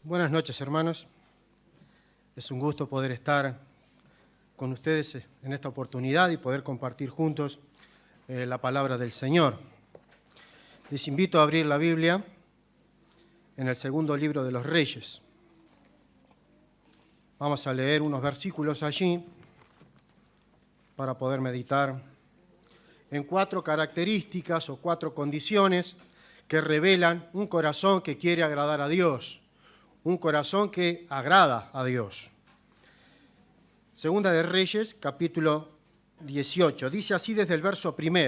Buenas noches, hermanos. Es un gusto poder estar con ustedes en esta oportunidad y poder compartir juntos la palabra del Señor. Les invito a abrir la Biblia en el segundo libro de los Reyes. Vamos a leer unos versículos allí para poder meditar en 4 características o 4 condiciones que revelan un corazón que quiere agradar a Dios. Un corazón que agrada a Dios. Segunda de Reyes, capítulo 18. Dice así desde el verso 1.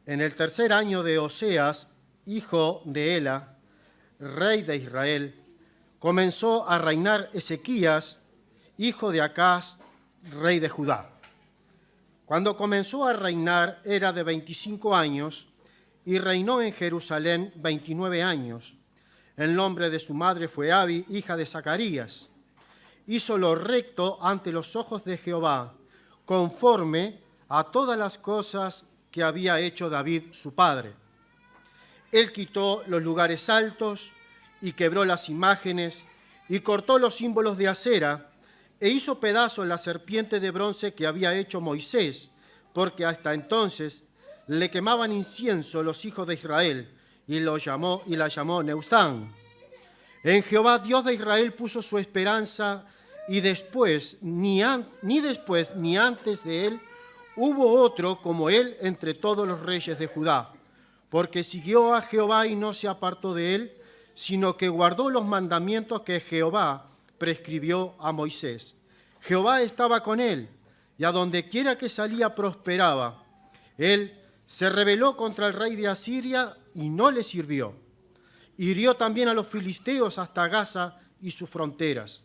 En el 3er año de Oseas, hijo de Ela, rey de Israel, comenzó a reinar Ezequías, hijo de Acaz, rey de Judá. Cuando comenzó a reinar era de 25 años y reinó en Jerusalén 29 años. El nombre de su madre fue Abi, hija de Zacarías. Hizo lo recto ante los ojos de Jehová, conforme a todas las cosas que había hecho David su padre. Él quitó los lugares altos y quebró las imágenes y cortó los símbolos de acera e hizo pedazos la serpiente de bronce que había hecho Moisés, porque hasta entonces le quemaban incienso los hijos de Israel, y la llamó Neustán. En Jehová, Dios de Israel, puso su esperanza, y después, ni antes de él, hubo otro como él entre todos los reyes de Judá, porque siguió a Jehová y no se apartó de él, sino que guardó los mandamientos que Jehová prescribió a Moisés. Jehová estaba con él, y a donde quiera que salía prosperaba. Él se rebeló contra el rey de Asiria y no le sirvió. Hirió también a los filisteos hasta Gaza y sus fronteras,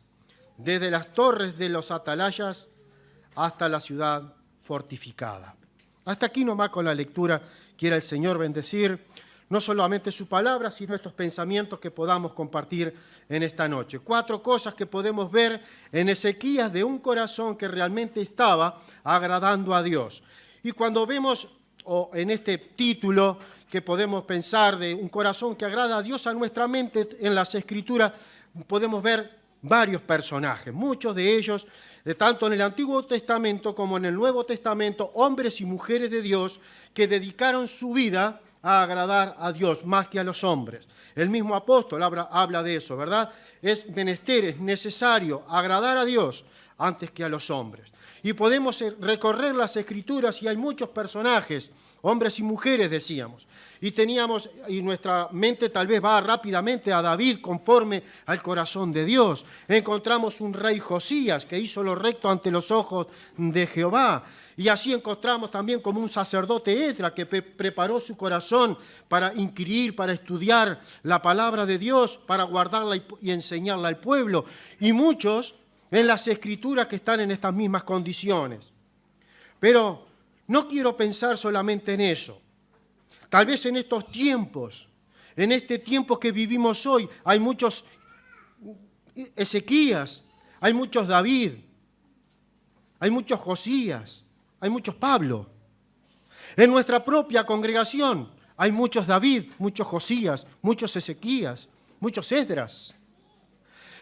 desde las torres de los atalayas hasta la ciudad fortificada. Hasta aquí nomás con la lectura. Quiera el Señor bendecir no solamente su palabra, sino estos pensamientos que podamos compartir en esta noche. 4 cosas que podemos ver en Ezequías de un corazón que realmente estaba agradando a Dios. Y cuando vemos o en este título que podemos pensar de un corazón que agrada a Dios, a nuestra mente en las Escrituras podemos ver varios personajes, muchos de ellos, tanto en el Antiguo Testamento como en el Nuevo Testamento, hombres y mujeres de Dios que dedicaron su vida a agradar a Dios más que a los hombres. El mismo apóstol habla de eso, ¿verdad? Es menester, es necesario agradar a Dios antes que a los hombres. Y podemos recorrer las Escrituras y hay muchos personajes, hombres y mujeres decíamos. Y nuestra mente tal vez va rápidamente a David conforme al corazón de Dios. Encontramos un rey Josías que hizo lo recto ante los ojos de Jehová. Y así encontramos también como un sacerdote Esdras que preparó su corazón para inquirir, para estudiar la palabra de Dios, para guardarla y enseñarla al pueblo. Y muchos en las Escrituras que están en estas mismas condiciones. Pero no quiero pensar solamente en eso. Tal vez en estos tiempos, en este tiempo que vivimos hoy, hay muchos Ezequías, hay muchos David, hay muchos Josías, hay muchos Pablo. En nuestra propia congregación hay muchos David, muchos Josías, muchos Ezequías, muchos Esdras.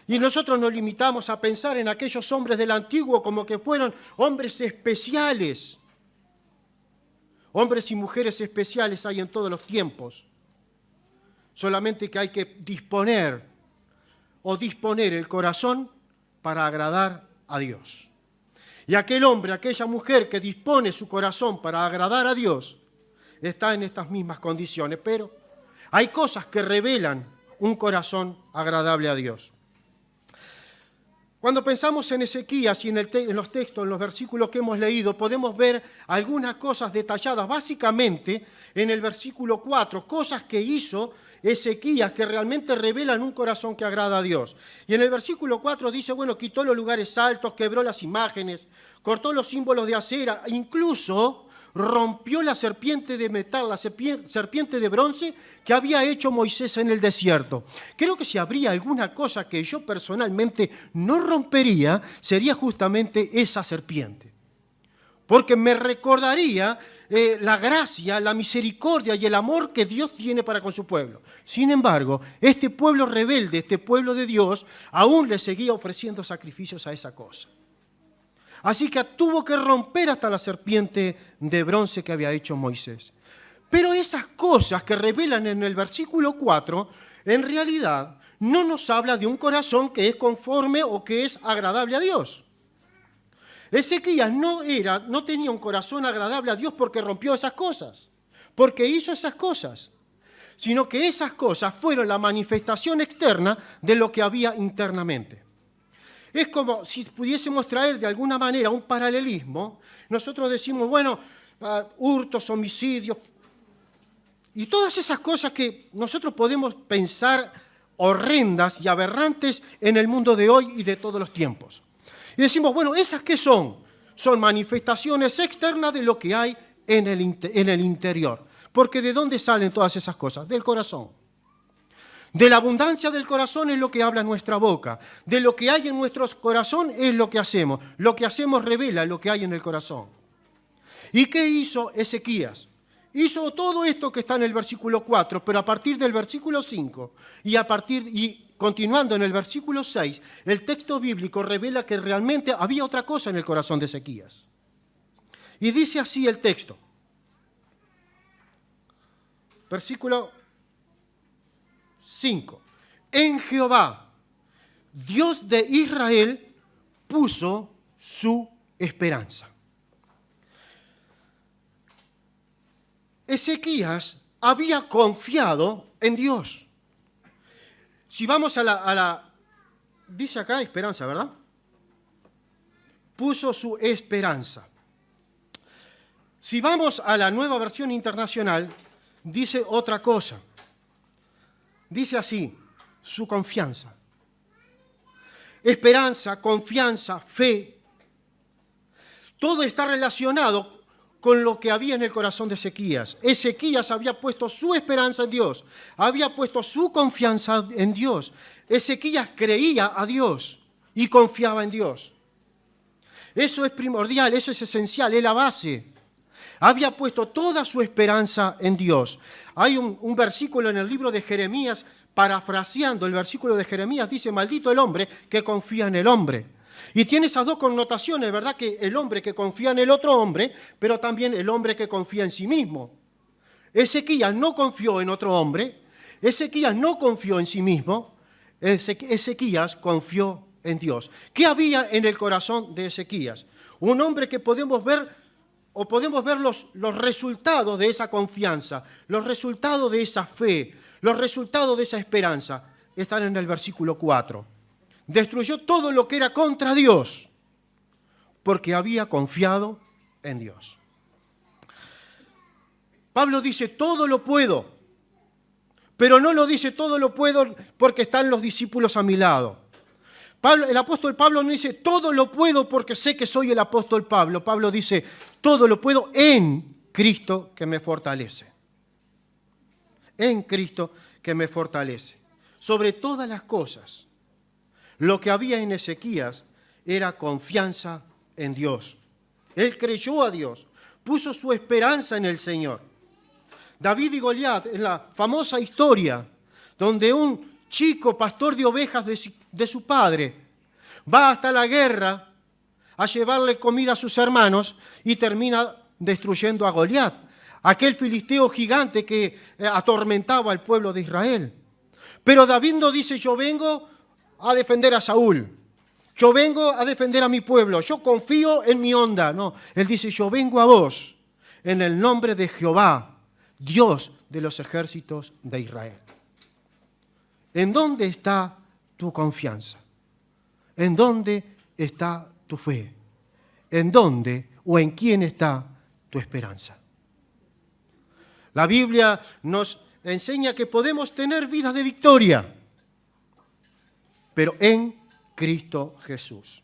Y nosotros nos limitamos a pensar en aquellos hombres del Antiguo como que fueron hombres especiales. Hombres y mujeres especiales hay en todos los tiempos. Solamente que hay que disponer el corazón para agradar a Dios. Y aquel hombre, aquella mujer que dispone su corazón para agradar a Dios, está en estas mismas condiciones. Pero hay cosas que revelan un corazón agradable a Dios. Cuando pensamos en Ezequías y en los textos, en los versículos que hemos leído, podemos ver algunas cosas detalladas, básicamente en el versículo 4, cosas que hizo Ezequías que realmente revelan un corazón que agrada a Dios. Y en el versículo 4 dice, quitó los lugares altos, quebró las imágenes, cortó los símbolos de acera, incluso rompió la serpiente de metal, la serpiente de bronce que había hecho Moisés en el desierto. Creo que si habría alguna cosa que yo personalmente no rompería, sería justamente esa serpiente. Porque me recordaría la gracia, la misericordia y el amor que Dios tiene para con su pueblo. Sin embargo, este pueblo rebelde, este pueblo de Dios, aún le seguía ofreciendo sacrificios a esa cosa. Así que tuvo que romper hasta la serpiente de bronce que había hecho Moisés. Pero esas cosas que revelan en el versículo 4, en realidad no nos habla de un corazón que es conforme o que es agradable a Dios. Ezequías no tenía un corazón agradable a Dios porque rompió esas cosas, porque hizo esas cosas, sino que esas cosas fueron la manifestación externa de lo que había internamente. Es como si pudiésemos traer de alguna manera un paralelismo. Nosotros decimos, bueno, hurtos, homicidios, y todas esas cosas que nosotros podemos pensar horrendas y aberrantes en el mundo de hoy y de todos los tiempos. Y decimos, bueno, ¿esas qué son? Son manifestaciones externas de lo que hay en el interior. Porque ¿de dónde salen todas esas cosas? Del corazón. De la abundancia del corazón es lo que habla nuestra boca. De lo que hay en nuestro corazón es lo que hacemos. Lo que hacemos revela lo que hay en el corazón. ¿Y qué hizo Ezequías? Hizo todo esto que está en el versículo 4, pero a partir del versículo 5 y continuando en el versículo 6, el texto bíblico revela que realmente había otra cosa en el corazón de Ezequías. Y dice así el texto. Versículo 5. En Jehová, Dios de Israel, puso su esperanza. Ezequías había confiado en Dios. Si vamos dice acá esperanza, ¿verdad? Puso su esperanza. Si vamos a la Nueva Versión Internacional, dice otra cosa. Dice así, su confianza. Esperanza, confianza, fe. Todo está relacionado con lo que había en el corazón de Ezequías. Ezequías había puesto su esperanza en Dios, había puesto su confianza en Dios. Ezequías creía a Dios y confiaba en Dios. Eso es primordial, eso es esencial, es la base. Había puesto toda su esperanza en Dios. Hay un versículo en el libro de Jeremías, parafraseando el versículo de Jeremías, dice, maldito el hombre que confía en el hombre. Y tiene esas dos connotaciones, ¿verdad? Que el hombre que confía en el otro hombre, pero también el hombre que confía en sí mismo. Ezequías no confió en otro hombre, Ezequías no confió en sí mismo, Ezequías confió en Dios. ¿Qué había en el corazón de Ezequías? Un hombre que podemos ver los resultados de esa confianza, los resultados de esa fe, los resultados de esa esperanza, están en el versículo 4. Destruyó todo lo que era contra Dios, porque había confiado en Dios. Pablo dice, todo lo puedo, pero no lo dice todo lo puedo porque están los discípulos a mi lado. El apóstol Pablo no dice, todo lo puedo porque sé que soy el apóstol Pablo. Pablo dice, todo lo puedo en Cristo que me fortalece. En Cristo que me fortalece. Sobre todas las cosas, lo que había en Ezequías era confianza en Dios. Él creyó a Dios, puso su esperanza en el Señor. David y Goliat, en la famosa historia, donde un chico pastor de ovejas de su padre va hasta la guerra a llevarle comida a sus hermanos y termina destruyendo a Goliat, aquel filisteo gigante que atormentaba al pueblo de Israel. Pero David no dice, yo vengo a defender a Saúl, yo vengo a defender a mi pueblo, yo confío en mi onda. No, él dice, yo vengo a vos en el nombre de Jehová, Dios de los ejércitos de Israel. ¿En dónde está tu confianza? ¿En dónde está tu fe? ¿En dónde o en quién está tu esperanza? La Biblia nos enseña que podemos tener vidas de victoria, pero en Cristo Jesús.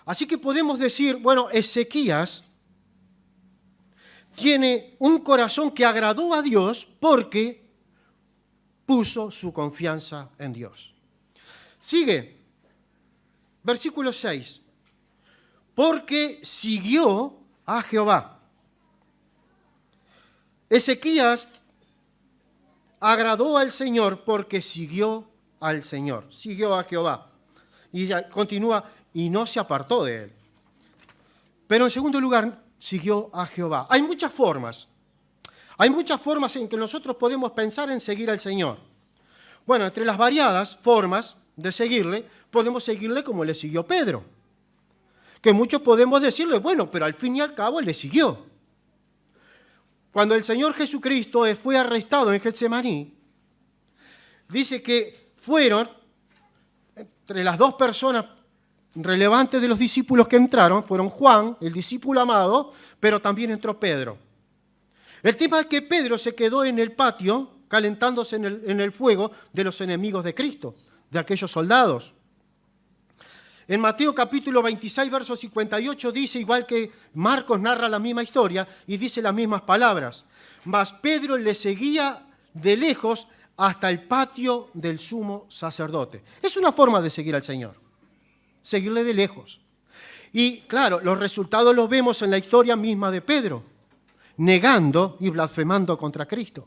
Así que podemos decir, bueno, Ezequías tiene un corazón que agradó a Dios porque puso su confianza en Dios. Sigue, versículo 6. Porque siguió a Jehová. Ezequías agradó al Señor porque siguió al Señor, siguió a Jehová. Y ya continúa, y no se apartó de él. Pero en segundo lugar, siguió a Jehová. Hay muchas formas en que nosotros podemos pensar en seguir al Señor. Bueno, entre las variadas formas de seguirle, podemos seguirle como le siguió Pedro. Que muchos podemos decirle, bueno, pero al fin y al cabo le siguió. Cuando el Señor Jesucristo fue arrestado en Getsemaní, dice que fueron, entre las dos personas relevantes de los discípulos que entraron, fueron Juan, el discípulo amado, pero también entró Pedro. El tema es que Pedro se quedó en el patio, calentándose en el fuego de los enemigos de Cristo, de aquellos soldados. En Mateo capítulo 26, verso 58 dice, igual que Marcos narra la misma historia y dice las mismas palabras, mas Pedro le seguía de lejos hasta el patio del sumo sacerdote. Es una forma de seguir al Señor, seguirle de lejos. Y claro, los resultados los vemos en la historia misma de Pedro, negando y blasfemando contra Cristo.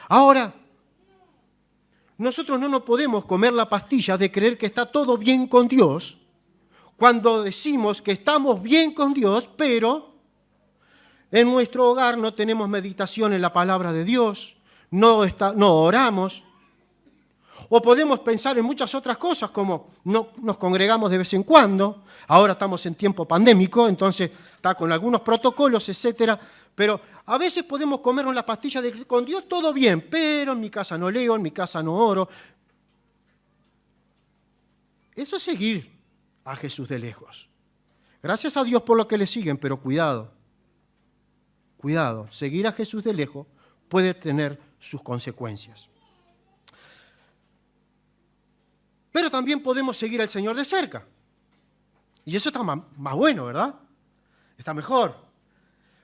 Ahora, nosotros no nos podemos comer la pastilla de creer que está todo bien con Dios cuando decimos que estamos bien con Dios, pero en nuestro hogar no tenemos meditación en la palabra de Dios, no oramos. O podemos pensar en muchas otras cosas, como no nos congregamos de vez en cuando, ahora estamos en tiempo pandémico, entonces está con algunos protocolos, etcétera, pero a veces podemos comernos la pastilla de que con Dios todo bien, pero en mi casa no leo, en mi casa no oro. Eso es seguir a Jesús de lejos. Gracias a Dios por lo que le siguen, pero cuidado, seguir a Jesús de lejos puede tener sus consecuencias. Pero también podemos seguir al Señor de cerca. Y eso está más bueno, ¿verdad? Está mejor.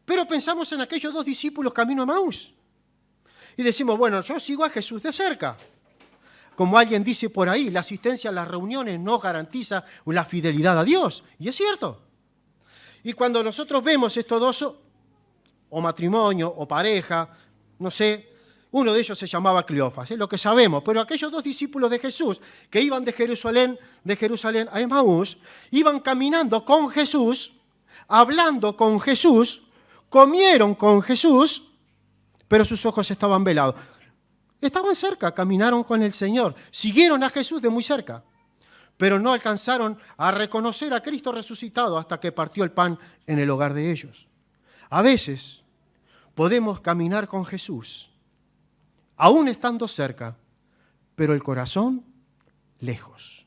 Pero pensamos en aquellos dos discípulos camino a Emaús. Y decimos, bueno, yo sigo a Jesús de cerca. Como alguien dice por ahí, la asistencia a las reuniones no garantiza la fidelidad a Dios. Y es cierto. Y cuando nosotros vemos estos dos, o matrimonio, o pareja, no sé, uno de ellos se llamaba Cleofas, es lo que sabemos, pero aquellos dos discípulos de Jesús que iban de Jerusalén a Emaús, iban caminando con Jesús, hablando con Jesús, comieron con Jesús, pero sus ojos estaban velados. Estaban cerca, caminaron con el Señor, siguieron a Jesús de muy cerca, pero no alcanzaron a reconocer a Cristo resucitado hasta que partió el pan en el hogar de ellos. A veces podemos caminar con Jesús, aún estando cerca, pero el corazón lejos.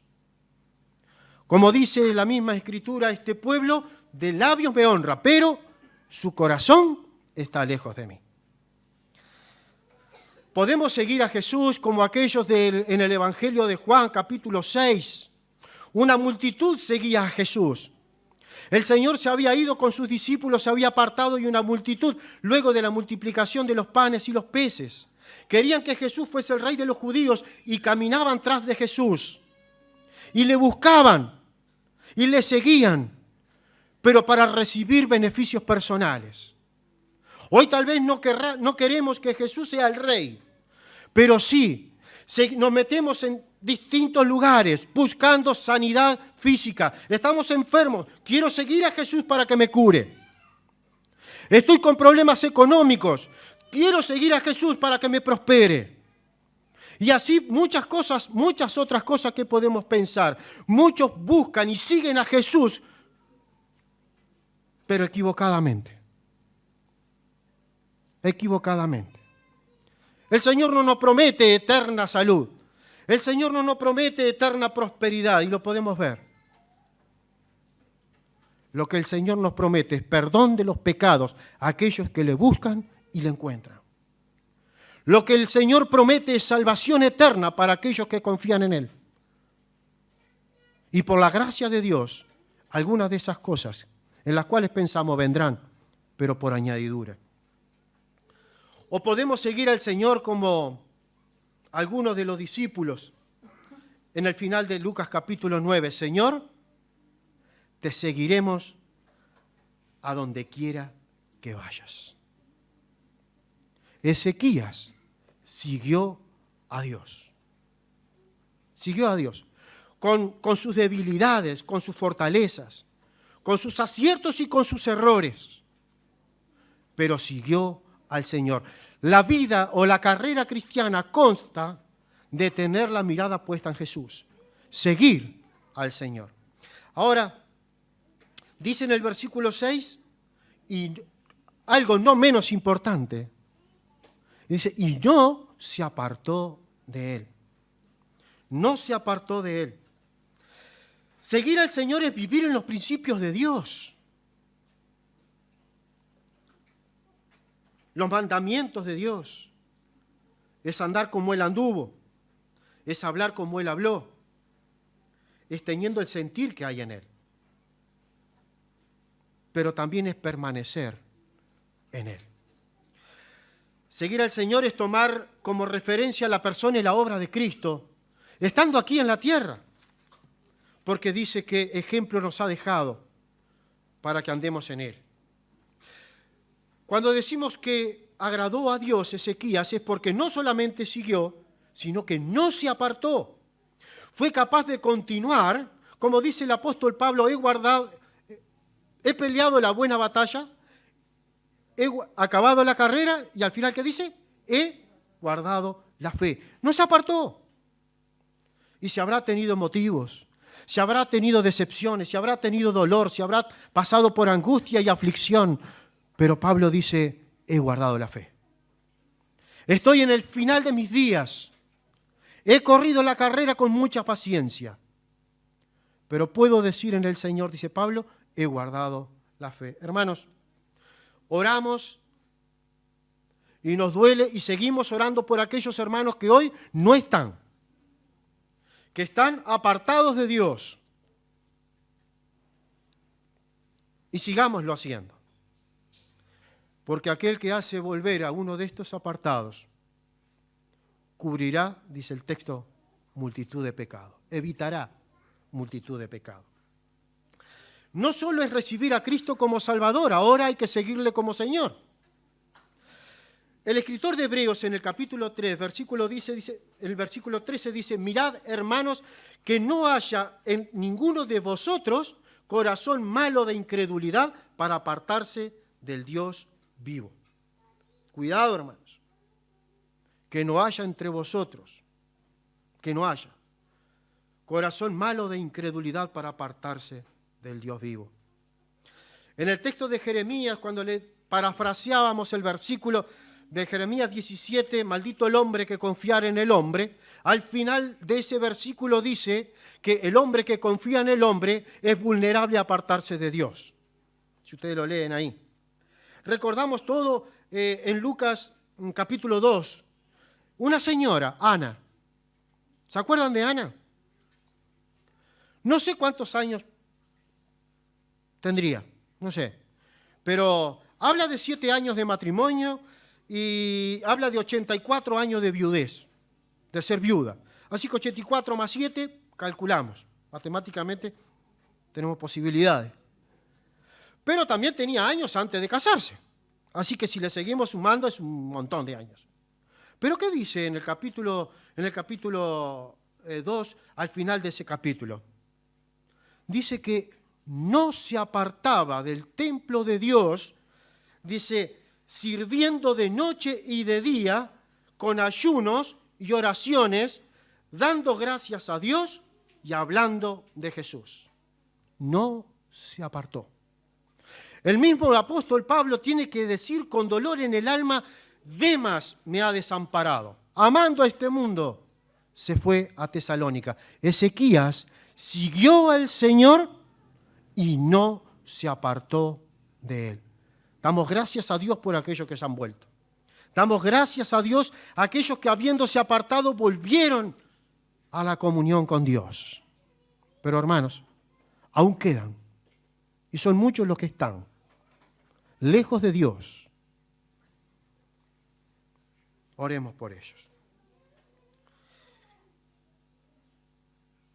Como dice la misma Escritura, este pueblo de labios me honra, pero su corazón está lejos de mí. Podemos seguir a Jesús como aquellos en el Evangelio de Juan, capítulo 6. Una multitud seguía a Jesús. El Señor se había ido con sus discípulos, se había apartado y una multitud, luego de la multiplicación de los panes y los peces, querían que Jesús fuese el rey de los judíos y caminaban tras de Jesús. Y le buscaban y le seguían, pero para recibir beneficios personales. Hoy tal vez no queremos que Jesús sea el rey, pero sí nos metemos en distintos lugares buscando sanidad física. Estamos enfermos, quiero seguir a Jesús para que me cure. Estoy con problemas económicos, quiero seguir a Jesús para que me prospere. Y así muchas otras cosas que podemos pensar. Muchos buscan y siguen a Jesús, pero equivocadamente. El Señor no nos promete eterna salud. El Señor no nos promete eterna prosperidad, y lo podemos ver. Lo que el Señor nos promete es perdón de los pecados a aquellos que le buscan y le encuentran. Lo que el Señor promete es salvación eterna para aquellos que confían en Él. Y por la gracia de Dios, algunas de esas cosas en las cuales pensamos vendrán, pero por añadidura. O podemos seguir al Señor como algunos de los discípulos en el final de Lucas capítulo 9. Señor, te seguiremos a donde quiera que vayas. Ezequías siguió a Dios. Siguió a Dios. Con sus debilidades, con sus fortalezas, con sus aciertos y con sus errores. Pero siguió al Señor. La vida o la carrera cristiana consta de tener la mirada puesta en Jesús. Seguir al Señor. Ahora, dice en el versículo 6, y algo no menos importante, dice, y no se apartó de él. No se apartó de él. Seguir al Señor es vivir en los principios de Dios. Los mandamientos de Dios. Es andar como Él anduvo. Es hablar como Él habló. Es teniendo el sentir que hay en Él. Pero también es permanecer en Él. Seguir al Señor es tomar como referencia la persona y la obra de Cristo, estando aquí en la tierra, porque dice que ejemplo nos ha dejado para que andemos en Él. Cuando decimos que agradó a Dios Ezequías es porque no solamente siguió, sino que no se apartó. Fue capaz de continuar, como dice el apóstol Pablo, he peleado la buena batalla, he acabado la carrera y al final, ¿qué dice? He guardado la fe. No se apartó. Y si habrá tenido motivos, si habrá tenido decepciones, si habrá tenido dolor, si habrá pasado por angustia y aflicción, pero Pablo dice, he guardado la fe. Estoy en el final de mis días. He corrido la carrera con mucha paciencia. Pero puedo decir en el Señor, dice Pablo, he guardado la fe. Hermanos, oramos y nos duele y seguimos orando por aquellos hermanos que hoy no están, que están apartados de Dios. Y sigámoslo haciendo. Porque aquel que hace volver a uno de estos apartados, cubrirá, dice el texto, multitud de pecados. Evitará multitud de pecados. No solo es recibir a Cristo como Salvador, ahora hay que seguirle como Señor. El escritor de Hebreos en el capítulo 3, el versículo 13 dice, mirad, hermanos, que no haya en ninguno de vosotros corazón malo de incredulidad para apartarse del Dios vivo. Cuidado, hermanos, que no haya entre vosotros, que no haya corazón malo de incredulidad para apartarse del Dios vivo. En el texto de Jeremías, cuando le parafraseábamos el versículo de Jeremías 17, maldito el hombre que confiara en el hombre, al final de ese versículo dice que el hombre que confía en el hombre es vulnerable a apartarse de Dios. Si ustedes lo leen ahí. Recordamos todo en Lucas capítulo 2. Una señora, Ana. ¿Se acuerdan de Ana? No sé cuántos años tendría, no sé. Pero habla de 7 años de matrimonio y habla de 84 años de viudez, de ser viuda. Así que 84 más 7, calculamos. Matemáticamente tenemos posibilidades. Pero también tenía años antes de casarse. Así que si le seguimos sumando es un montón de años. Pero ¿qué dice en el capítulo 2, al final de ese capítulo? Dice que no se apartaba del templo de Dios, dice, sirviendo de noche y de día, con ayunos y oraciones, dando gracias a Dios y hablando de Jesús. No se apartó. El mismo apóstol Pablo tiene que decir con dolor en el alma, Demas me ha desamparado. Amando a este mundo, se fue a Tesalónica. Ezequías siguió al Señor y no se apartó de Él. Damos gracias a Dios por aquellos que se han vuelto. Damos gracias a Dios a aquellos que habiéndose apartado volvieron a la comunión con Dios. Pero hermanos, aún quedan, y son muchos los que están lejos de Dios. Oremos por ellos.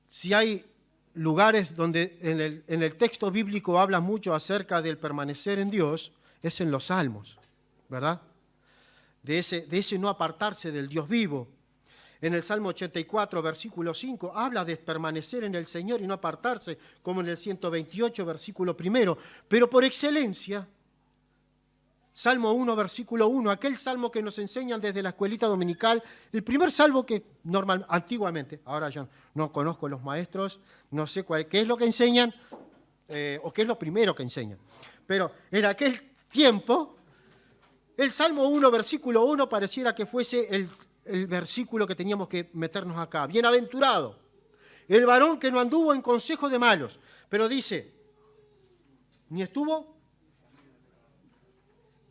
Si hay lugares donde en el texto bíblico habla mucho acerca del permanecer en Dios, es en los Salmos, ¿verdad? de ese no apartarse del Dios vivo. En el Salmo 84, versículo 5, habla de permanecer en el Señor y no apartarse, como en el 128, versículo 1. Pero por excelencia, Salmo 1, versículo 1, aquel salmo que nos enseñan desde la escuelita dominical, el primer salmo que antiguamente, ahora yo no conozco los maestros, no sé qué es lo que enseñan, o qué es lo primero que enseñan. Pero en aquel tiempo, el Salmo 1, versículo 1, pareciera que fuese el versículo que teníamos que meternos acá. Bienaventurado, el varón que no anduvo en consejo de malos, pero dice, ni estuvo,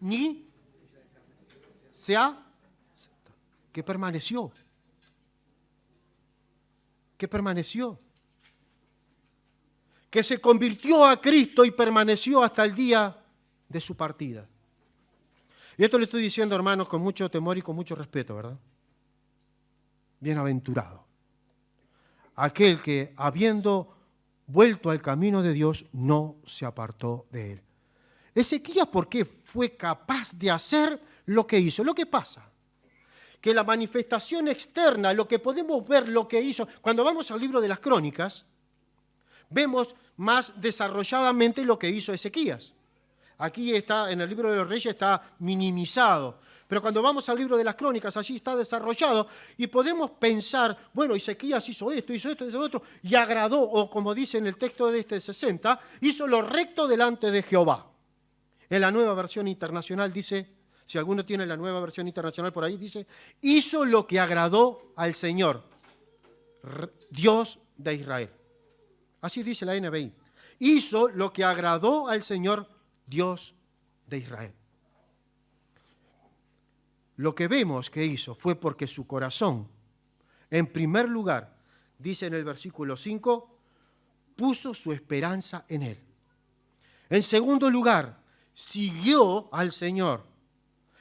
ni se ha, que permaneció, que se convirtió a Cristo y permaneció hasta el día de su partida. Y esto le estoy diciendo, hermanos, con mucho temor y con mucho respeto, ¿verdad? Bienaventurado. Aquel que, habiendo vuelto al camino de Dios, no se apartó de él. Ezequías, ¿por qué fue capaz de hacer lo que hizo? Lo que pasa, que la manifestación externa, lo que podemos ver, lo que hizo, cuando vamos al libro de las Crónicas, vemos más desarrolladamente lo que hizo Ezequías. Aquí está, en el libro de los Reyes está minimizado, pero cuando vamos al libro de las Crónicas, allí está desarrollado y podemos pensar, bueno, Ezequías hizo esto, hizo otro, y agradó, o como dice en el texto de este 60, hizo lo recto delante de Jehová. En la Nueva Versión Internacional dice, si alguno tiene la Nueva Versión Internacional por ahí, dice, hizo lo que agradó al Señor, Dios de Israel. Así dice la NBI. Hizo lo que agradó al Señor, Dios de Israel. Lo que vemos que hizo fue porque su corazón, en primer lugar, dice en el versículo 5, puso su esperanza en Él. En segundo lugar, siguió al Señor.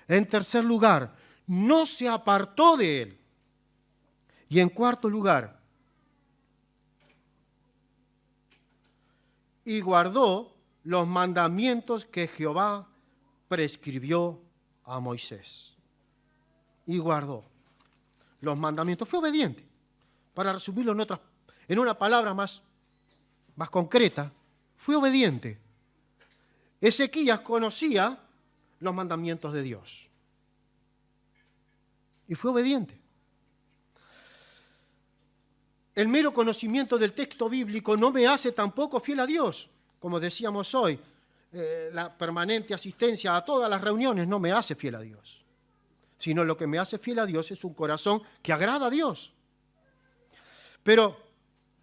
En tercer lugar, no se apartó de Él. Y en cuarto lugar, y guardó los mandamientos que Jehová prescribió a Moisés. Y guardó los mandamientos. Fue obediente. Para resumirlo en una palabra más concreta, fue obediente. Ezequías conocía los mandamientos de Dios. Y fue obediente. El mero conocimiento del texto bíblico no me hace tampoco fiel a Dios. Como decíamos hoy, la permanente asistencia a todas las reuniones no me hace fiel a Dios. Sino lo que me hace fiel a Dios es un corazón que agrada a Dios. Pero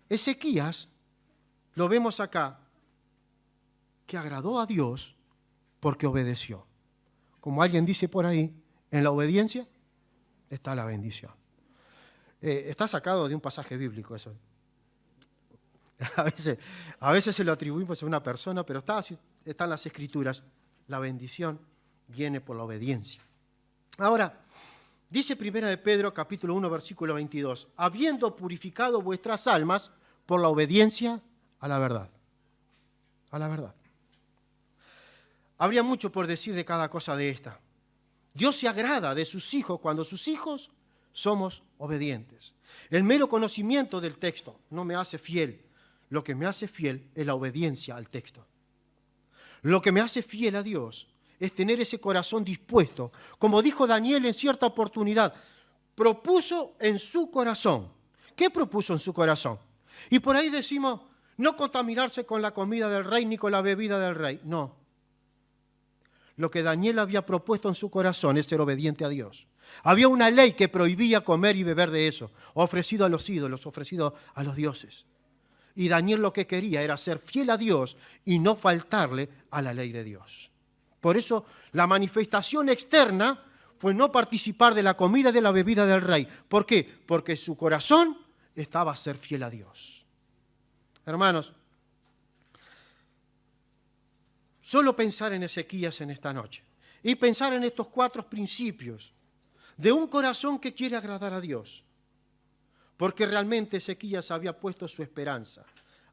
Ezequías, lo vemos acá, que agradó a Dios porque obedeció. Como alguien dice por ahí, en la obediencia está la bendición. Está sacado de un pasaje bíblico eso. A veces se lo atribuimos a una persona, pero está en las Escrituras. La bendición viene por la obediencia. Ahora, dice 1 de Pedro, capítulo 1, versículo 22, habiendo purificado vuestras almas por la obediencia a la verdad. A la verdad. Habría mucho por decir de cada cosa de esta. Dios se agrada de sus hijos cuando sus hijos somos obedientes. El mero conocimiento del texto no me hace fiel. Lo que me hace fiel es la obediencia al texto. Lo que me hace fiel a Dios es tener ese corazón dispuesto. Como dijo Daniel en cierta oportunidad, propuso en su corazón. ¿Qué propuso en su corazón? Y por ahí decimos, no contaminarse con la comida del rey ni con la bebida del rey. No. Lo que Daniel había propuesto en su corazón es ser obediente a Dios. Había una ley que prohibía comer y beber de eso, ofrecido a los ídolos, ofrecido a los dioses. Y Daniel lo que quería era ser fiel a Dios y no faltarle a la ley de Dios. Por eso la manifestación externa fue no participar de la comida y de la bebida del rey. ¿Por qué? Porque su corazón estaba a ser fiel a Dios. Hermanos, solo pensar en Ezequías en esta noche y pensar en estos 4 principios de un corazón que quiere agradar a Dios. Porque realmente Ezequías había puesto su esperanza,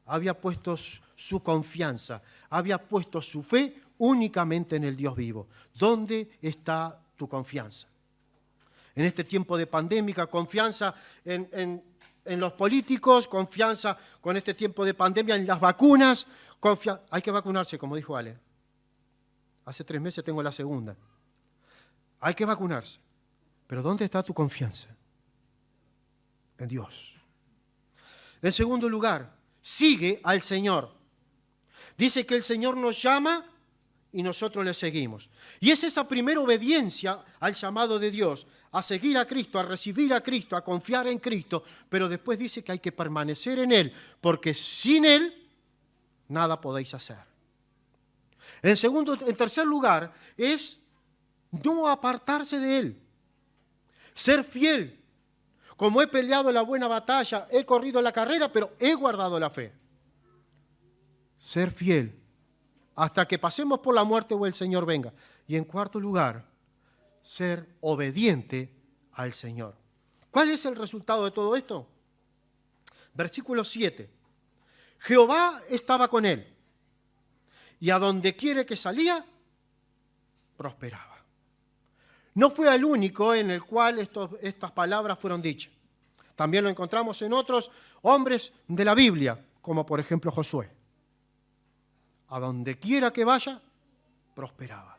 había puesto su confianza, había puesto su fe únicamente en el Dios vivo. ¿Dónde está tu confianza? en este tiempo de pandemia, confianza en los políticos, confianza con este tiempo de pandemia en las vacunas. Hay que vacunarse, como dijo Ale. Hace 3 meses tengo la segunda. Hay que vacunarse. Pero ¿dónde está tu confianza? En Dios. En segundo lugar, sigue al Señor. Dice que el Señor nos llama y nosotros le seguimos. Y es esa primera obediencia al llamado de Dios, a seguir a Cristo, a recibir a Cristo, a confiar en Cristo, pero después dice que hay que permanecer en Él, porque sin Él nada podéis hacer. En tercer lugar, es no apartarse de Él, ser fiel. Como he peleado la buena batalla, he corrido la carrera, pero he guardado la fe. Ser fiel hasta que pasemos por la muerte o el Señor venga. Y en cuarto lugar, ser obediente al Señor. ¿Cuál es el resultado de todo esto? Versículo 7. Jehová estaba con él, y a donde quiere que salía, prosperaba. No fue el único en el cual estas palabras fueron dichas. También lo encontramos en otros hombres de la Biblia, como por ejemplo Josué. A donde quiera que vaya, prosperaba.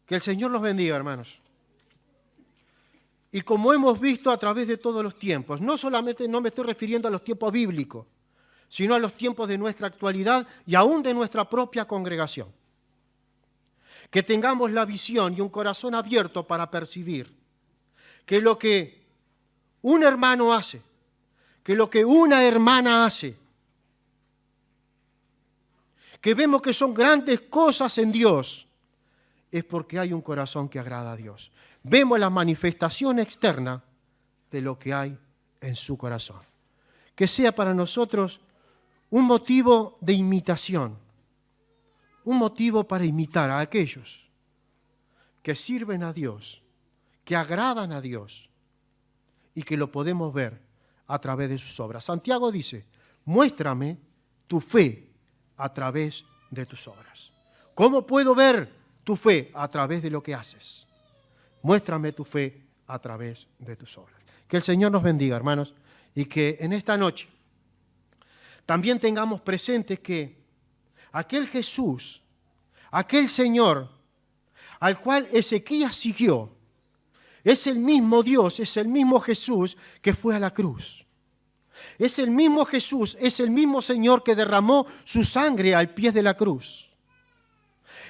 Que el Señor los bendiga, hermanos. Y como hemos visto a través de todos los tiempos, no solamente no me estoy refiriendo a los tiempos bíblicos, sino a los tiempos de nuestra actualidad y aún de nuestra propia congregación. Que tengamos la visión y un corazón abierto para percibir que lo que un hermano hace, que lo que una hermana hace, que vemos que son grandes cosas en Dios, es porque hay un corazón que agrada a Dios. Vemos la manifestación externa de lo que hay en su corazón. Que sea para nosotros un motivo de imitación, un motivo para imitar a aquellos que sirven a Dios, que agradan a Dios y que lo podemos ver a través de sus obras. Santiago dice, muéstrame tu fe a través de tus obras. ¿Cómo puedo ver tu fe? A través de lo que haces. Muéstrame tu fe a través de tus obras. Que el Señor nos bendiga, hermanos, y que en esta noche también tengamos presente que aquel Jesús, aquel Señor al cual Ezequías siguió, es el mismo Dios, es el mismo Jesús que fue a la cruz. Es el mismo Jesús, es el mismo Señor que derramó su sangre al pie de la cruz.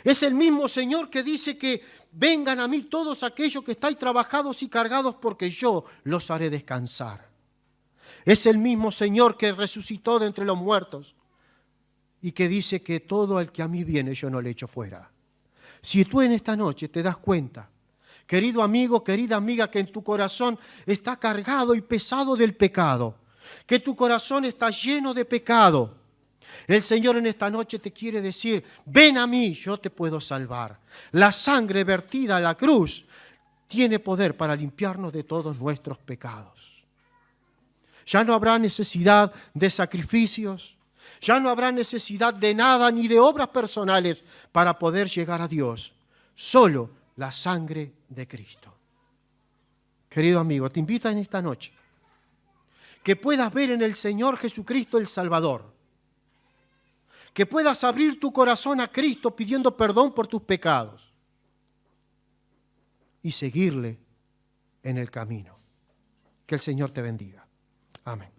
Es el mismo Señor que dice que vengan a mí todos aquellos que estáis trabajados y cargados porque yo los haré descansar. Es el mismo Señor que resucitó de entre los muertos y que dice que todo el que a mí viene yo no le echo fuera. Si tú en esta noche te das cuenta, querido amigo, querida amiga, que en tu corazón está cargado y pesado del pecado, que tu corazón está lleno de pecado, el Señor en esta noche te quiere decir, ven a mí, yo te puedo salvar. La sangre vertida a la cruz tiene poder para limpiarnos de todos nuestros pecados. Ya no habrá necesidad de sacrificios, ya no habrá necesidad de nada ni de obras personales para poder llegar a Dios. Solo la sangre de Cristo. Querido amigo, te invito en esta noche que puedas ver en el Señor Jesucristo el Salvador. Que puedas abrir tu corazón a Cristo pidiendo perdón por tus pecados y seguirle en el camino. Que el Señor te bendiga. Amén.